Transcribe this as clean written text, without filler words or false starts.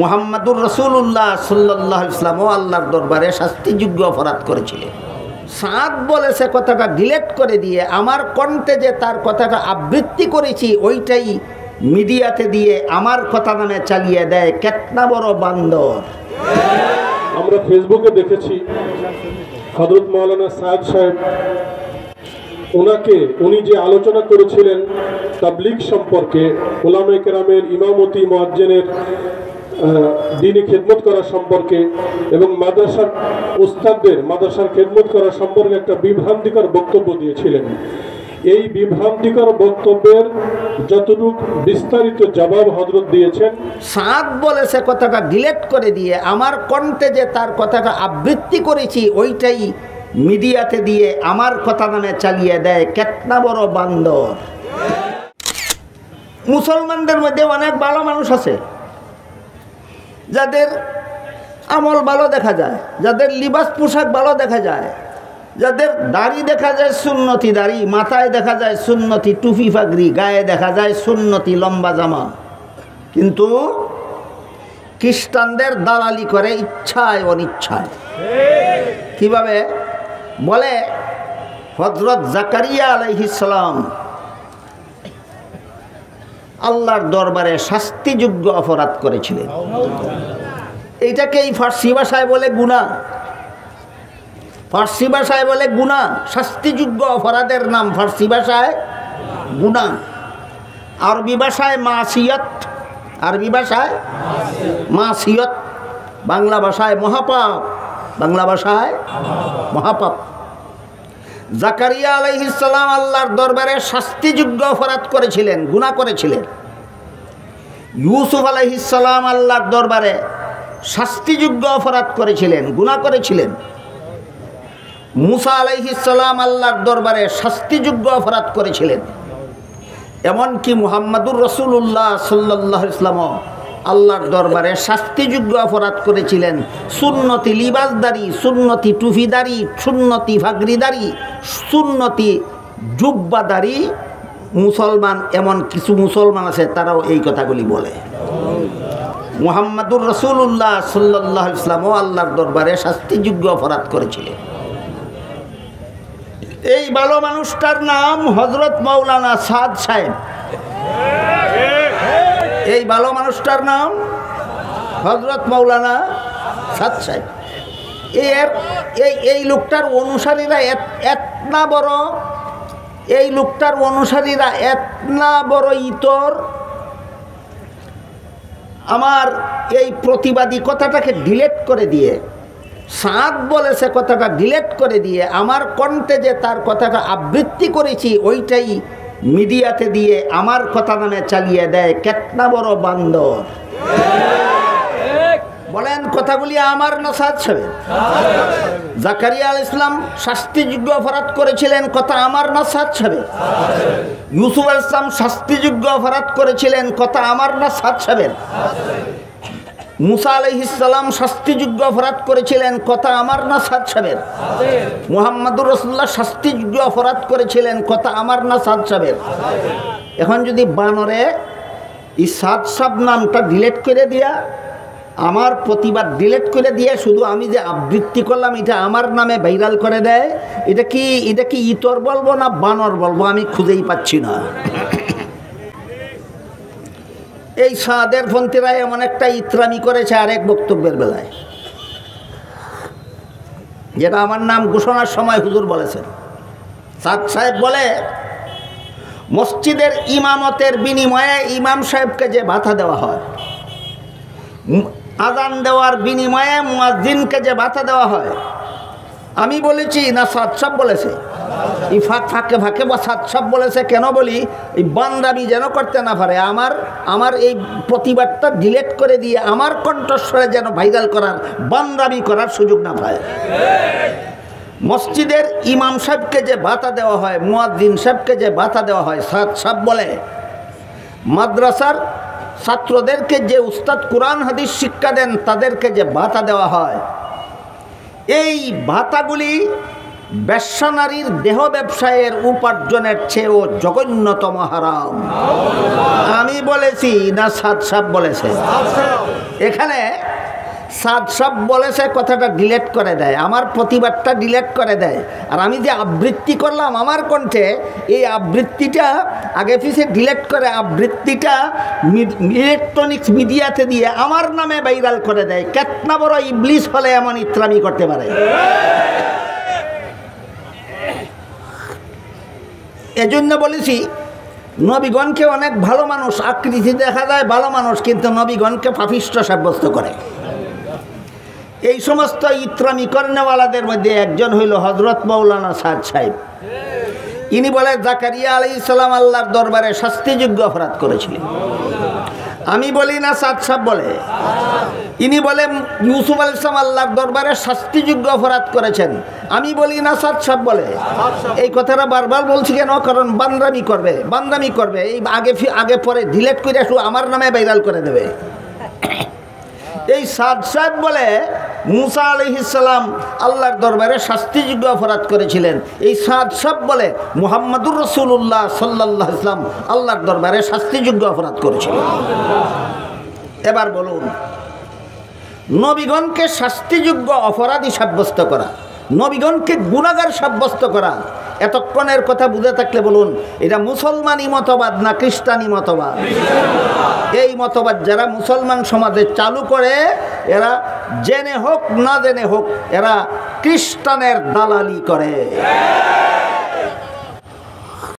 মুহাম্মাদুর রাসূলুল্লাহ সাল্লাল্লাহু আলাইহি ওয়াসাল্লাম আল্লাহর দরবারে শাস্তিযোগ্য অপরাধ করেছিলেন। সাদ বলেছে কথাটা ডিলেট করে দিয়ে আমার কণ্ঠে যে তার কথাটা আবৃত্তি করেছি ওইটাই মিডিয়াতে দিয়ে আমার কথা নামে চালিয়ে দেয়। কেতনা বড় বান্দর। আমরা ফেসবুকে দেখেছি হযরত মাওলানা সাদ সাহেব উনি যে আলোচনা করেছিলেন তাবলীগ সম্পর্কে, উলামায়ে কেরামের ইমামতি মুয়াজ্জিনের দ্বীনি খেদমত করা সম্পর্কে এবং মাদ্রাসার উস্তাদদের মাদ্রাসার খেদমত করা সম্পর্কে একটা বিভ্রান্তিকর বক্তব্য দিয়েছিলেন। এই বিভ্রান্তিকর বক্তব্যের যতটুকু বিস্তারিত জবাব হযরত দিয়েছেন। সাদ বলেছে কথাটা ডিলেট করে দিয়ে আমার কণ্ঠে যে তার কথাটা আবৃত্তি করেছি ওইটাই মিডিয়াতে দিয়ে আমার কথা নামে চালিয়ে দেয়। কেতনা বড় বান্দর। মুসলমানদের মধ্যে অনেক ভালো মানুষ আছে, যাদের আমল ভালো দেখা যায়, যাদের লিবাস পোশাক ভালো দেখা যায়, যাদের দাড়ি দেখা যায় সুন্নতি দাড়ি, মাথায় দেখা যায় সুন্নতি টুপি পাগড়ি, গায়ে দেখা যায় সুন্নতি লম্বা জামা, কিন্তু খ্রিস্টানদের দালালি করে ইচ্ছায় অনিচ্ছায়। কিভাবে বলে, হযরত জাকারিয়া আলাইহিস সালাম আল্লাহর দরবারে শাস্তিযোগ্য অপরাধ করেছিলেন। এইটাকে এই ফার্সি ভাষায় বলে গুনাহ। ফার্সি ভাষায় বলে গুনাহ। শাস্তিযোগ্য অপরাধের নাম ফার্সি ভাষায় গুনাহ, আরবি ভাষায় মাসিয়ত, আরবি ভাষায় মাসিয়ত, বাংলা ভাষায় মহাপাপ, বাংলা ভাষায় মহাপাপ। জাকারিয়া আলাইহিস সালাম আল্লাহর দরবারে শাস্তিযোগ্য অপরাধ করেছিলেন, গুনাহ করেছিলেন। ইউসুফ আলাইহিস সালাম আল্লাহর দরবারে শাস্তিযোগ্য অপরাধ করেছিলেন, গুনাহ করেছিলেন। মুসা আলাইহিস সালাম আল্লাহর দরবারে শাস্তিযোগ্য অপরাধ করেছিলেন। এমনকি মুহাম্মাদুর রাসূলুল্লাহ সাল্লাল্লাহু আলাইহি ওয়াসাল্লাম আল্লাহর দরবারে শাস্তিযোগ্য অপরাধ করেছিলেন। সুন্নতি লিবাসদারি, সুন্নতি টুফিদারি, সুন্নতি ফাগরিদারি, সুন্নতি জুব্বাদারি মুসলমান, এমন কিছু মুসলমান আছে তারাও এই কথাগুলি বলে। মুহাম্মাদুর রাসূলুল্লাহ সাল্লাল্লাহু আলাইহি ওয়াসাল্লাম আল্লাহর দরবারে শাস্তিযোগ্য অপরাধ করেছিলেন। এই ভালো মানুষটার নাম হযরত মাওলানা সাদ সাহেব। এই ভালো মানুষটার নাম হযরত মাওলানা সাদ সাহেব। এই লোকটার অনুসারীরা এতনা বড়, এই লোকটার অনুসারীরা এতনা বড় ইতর, আমার এই প্রতিবাদী কথাটাকে ডিলেট করে দিয়ে, সাদ বলেছে কথাটা ডিলেট করে দিয়ে আমার কণ্ঠে যে তার কথাটা আবৃত্তি করেছি ওইটাই মিডিয়াতে দিয়ে আমার কথা নামে চালিয়ে দেয়। কেতনা বড় বান্দর। বলেন কথাগুলি আমার না সাদ সাহেবের? জাকারিয়া আলাইহিস সালাম শাস্তিযোগ্য অপরাধ করেছিলেন, কথা আমার না সাদ সাহেবের? ইউসুফ আলাইহিস সালাম শাস্তিযোগ্য অপরাধ করেছিলেন, কথা আমার না সাদ সাহেবের? মুসা আলাইহিস সালাম শাস্তিযোগ্য অপরাধ করেছিলেন, কথা আমার না সাদ সাহেবের? মুহাম্মাদুর রাসূলুল্লাহ শাস্তিযোগ্য অপরাধ করেছিলেন, কথা আমার না সাদ সাহেবের? এখন যদি বানরে এই সাদ সাহেব নামটা ডিলেট করে দিয়া, আমার প্রতিবাদ ডিলেট করে দিয়ে শুধু আমি যে আবৃত্তি করলাম এটা আমার নামে ভাইরাল করে দেয়, এটা কি ইতর বলবো না বানর বলবো আমি খুঁজেই পাচ্ছি না। এই সাদের পন্থীরা এমন একটা ইতরামি করেছে আরেক বক্তব্যের বেলায়, যেটা আমার নাম ঘোষণার সময় হুজুর বলেছেন। সাদ সাহেব বলে, মসজিদের ইমামতের বিনিময়ে ইমাম সাহেবকে যে ভাতা দেওয়া হয়, আজান দেওয়ার বিনিময়ে মুয়াজ্জিনকে যে ভাতা দেওয়া হয়, আমি বলেছি না সাদ সাহেব বলেছে? এই ফাঁকে ফাঁকে সাদ সাহেব বলেছে। কেন বলি? এই বান্দাবি যেন করতে না পারে, আমার এই প্রতিবাদটা ডিলেট করে দিয়ে আমার কণ্ঠস্বরে যেন ভাইরাল করার, বান্দাবি করার সুযোগ না পায়। মসজিদের ইমাম সাহেবকে যে ভাতা দেওয়া হয়, মুয়াজ্জিন সাহেবকে যে ভাতা দেওয়া হয়, সাদ সাহেব বলে মাদ্রাসার ছাত্রদেরকে যে উস্তাদ কোরআন হাদিস শিক্ষা দেন তাদেরকে যে ভাতা দেওয়া হয়, এই ভাতাগুলি বেশ্যা নারীর দেহ ব্যবসায়ের উপার্জনের চেয়েও জঘন্যতম হারাম। আমি বলেছি না সাদ সাহেব বলেছে? এখানে সাদ সাহেব বলেছে কথাটা ডিলেট করে দেয়, আমার প্রতিবাদটা ডিলেট করে দেয়। আর আমি যে আবৃত্তি করলাম আমার কণ্ঠে, এই আবৃত্তিটা আগে পিছিয়ে ডিলেট করে আবৃত্তিটা ইলেকট্রনিক্স মিডিয়াতে দিয়ে আমার নামে ভাইরাল করে দেয়। কেতনা বড় ইবলিস হলে এমন ইত্রামি করতে পারে? এজন্য বলেছি নবীগণকে অনেক ভালো মানুষ আকৃতি দেখা যায় ভালো মানুষ, কিন্তু নবীগণকে পাপিষ্ঠ সাব্যস্ত করে। এই সমস্ত ইত্রামি কর্নেওয়ালাদের মধ্যে একজন হইল হযরত মাওলানা সাদ সাহেব। ইনি বলে জাকারিয়া আলাইহিস সালাম আল্লাহর দরবারে শাস্তিযোগ্য অপরাধ করেছিলেন। আমি বলি না সাদ সাহেব বলে। ইনি বলে ইউসুফ আলাইহিস সালাম আল্লাহর দরবারে শাস্তিযোগ্য অপরাধ করেছেন। আমি বলি না সাদ সাহেব বলে। এই কথাটা বারবার বলছি কেন? কারণ বান্দামি করবে এই আগে পরে ডিলেট করে শুধু আমার নামে ভাইরাল করে দেবে। এই সাদ সাহেব বলে মুসা আলাইহিস সালাম আল্লাহর দরবারে শাস্তিযোগ্য অপরাধ করেছিলেন। এই সাদ সাহেব বলে মুহাম্মদুর রাসূলুল্লাহ সাল্লাল্লাহু আলাইহি ওয়াসাল্লাম আল্লাহর দরবারে শাস্তিযোগ্য অপরাধ করেছিলেন। এবার বলুন, নবীগণকে শাস্তিযোগ্য অপরাধী সাব্যস্ত করা, নবীগণকে গুনাহগার সাব্যস্ত করা, এতক্ষণের কথা বুঝে থাকলে বলুন এটা মুসলমানি মতবাদ না খ্রিস্টানি মতবাদ? এই মতবাদ যারা মুসলমান সমাজে চালু করে এরা জেনে হোক না জেনে হোক এরা খ্রিস্টানের দালালি করে।